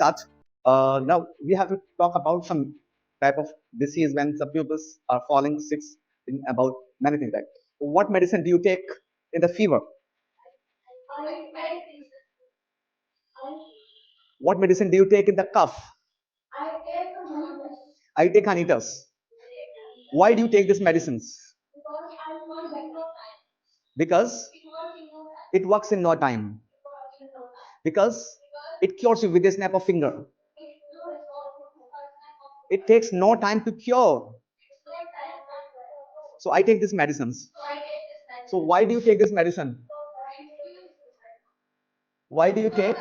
start. Now we have to talk about some type of disease when some people are falling sick in about many things. Like, what medicine do you take in the fever? What medicine do you take in the cough? I take Hanitas. Why do you take these medicines? Because it works in no time. Because it cures you with a snap of finger. It takes no time to cure. So I take these medicines. So why do you take this medicine? Why do you take?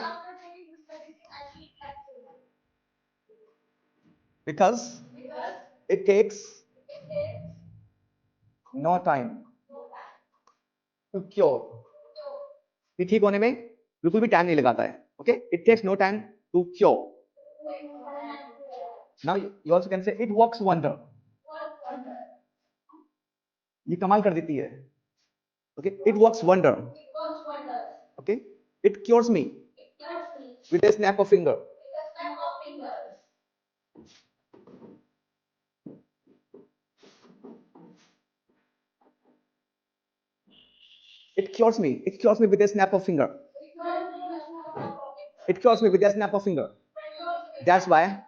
Because it takes no time to cure. ये ठीक होने में बिल्कुल भी time नहीं लगाता है. Okay, it takes no time to cure. Now you also can say it works wonder. ये कमाल कर देती है. Okay, it works wonder. Okay, it cures me with a snap of finger. It cures me. It cures me with a snap of finger. It cures me with a snap of finger. That's why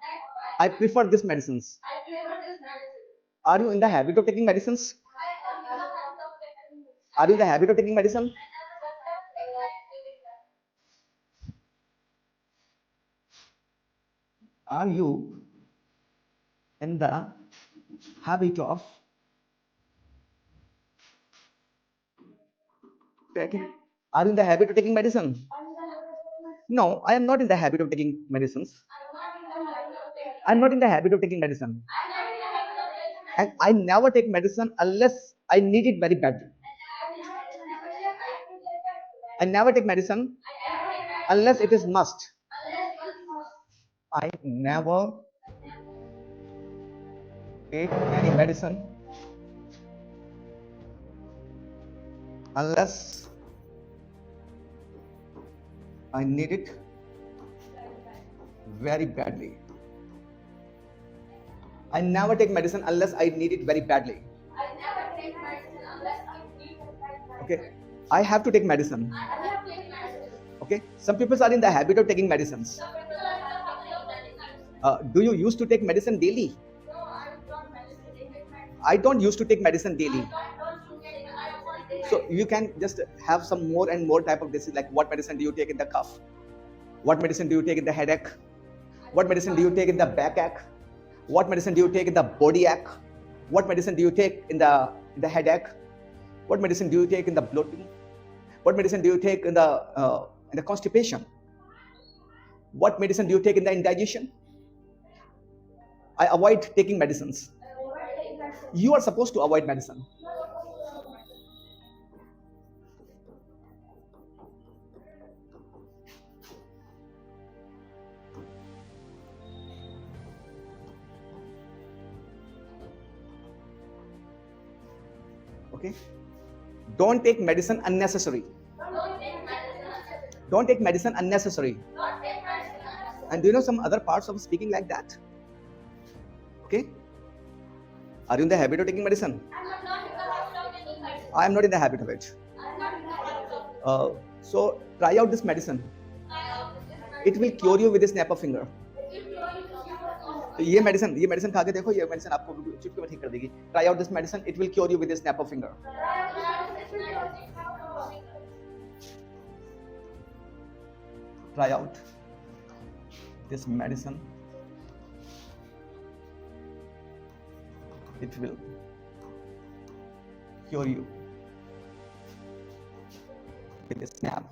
I prefer these medicines. Are you in the habit of taking medicines? Are you in the habit of taking medicine? Are you in the habit of taking? Are you in the habit of taking medicine? No, I am not in the habit of taking medicines. I'm not in the habit of taking medicine. And I never take medicine unless I need it very badly. I never take medicine unless it is must. I never take any medicine unless I need it very badly. I never take medicine unless I need it very badly. Okay, I have to take medicine. Okay, some people are in the habit of taking medicines. Do you used to take medicine daily? I don't used to take medicine daily. So you can just have some more and more type of disease, like what medicine do you take in the cough? What medicine do you take in the headache? What medicine do you take in the backache? What medicine do you take in the body ache? What medicine do you take in the headache? What medicine do you take in the bloating? What medicine do you take in the constipation? What medicine do you take in the indigestion? I avoid taking medicines. You are supposed to avoid medicine. Okay? Don't take medicine unnecessary. Don't take medicine unnecessary. And do you know some other parts of speaking like that? Okay? Are you in the habit of taking medicine? I am not in the habit of it. So try out this medicine. It will cure you with a snap of finger. ये medicine खा के देखो, ये medicine आपको चुटकी में ठीक कर देगी. Try out this medicine. It will cure you with a snap of finger. Try out this medicine. It will cure you with a snap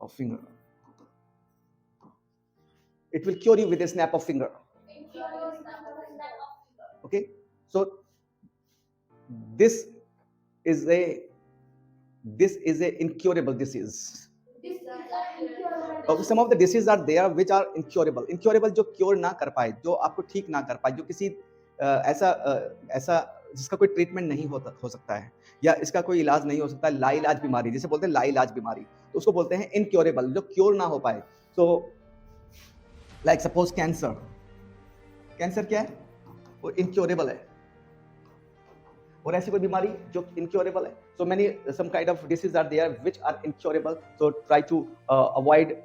of finger. It will cure you with a snap of finger. Okay, so this is a incurable disease. Some of the diseases are there which are incurable. Incurable जो cure ना कर पाए, जो आपको ठीक ना कर पाए, जो किसी ऐसा जिसका कोई ट्रीटमेंट नहीं हो सकता है, या इसका कोई इलाज नहीं हो सकता, लाइलाज बीमारी जिसे बोलते हैं, लाइलाज बीमारी, तो उसको बोलते हैं इनक्योरेबल, जो क्योर ना हो पाए. So like suppose cancer, cancer क्या है, वो इनक्योरेबल है, और ऐसी कोई बीमारी जो इनक्योरेबल है. So many some kind of disease are there which are incurable. So try to avoid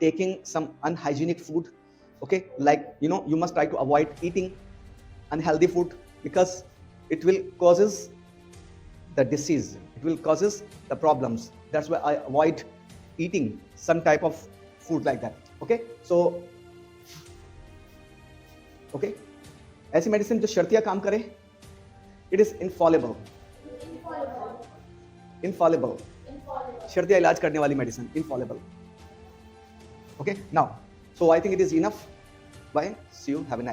taking some unhygienic food. Okay, like you must try to avoid eating unhealthy food because it will causes the disease, it will causes the problems. That's why I avoid eating some type of food like that. Okay, so okay, ऐसी medicine जो शर्तिया काम करे, it is infallible. Infallible, शर्तिया इलाज करने वाली medicine, infallible. Okay, now, so I think it is enough. Bye, see you, have a nice day.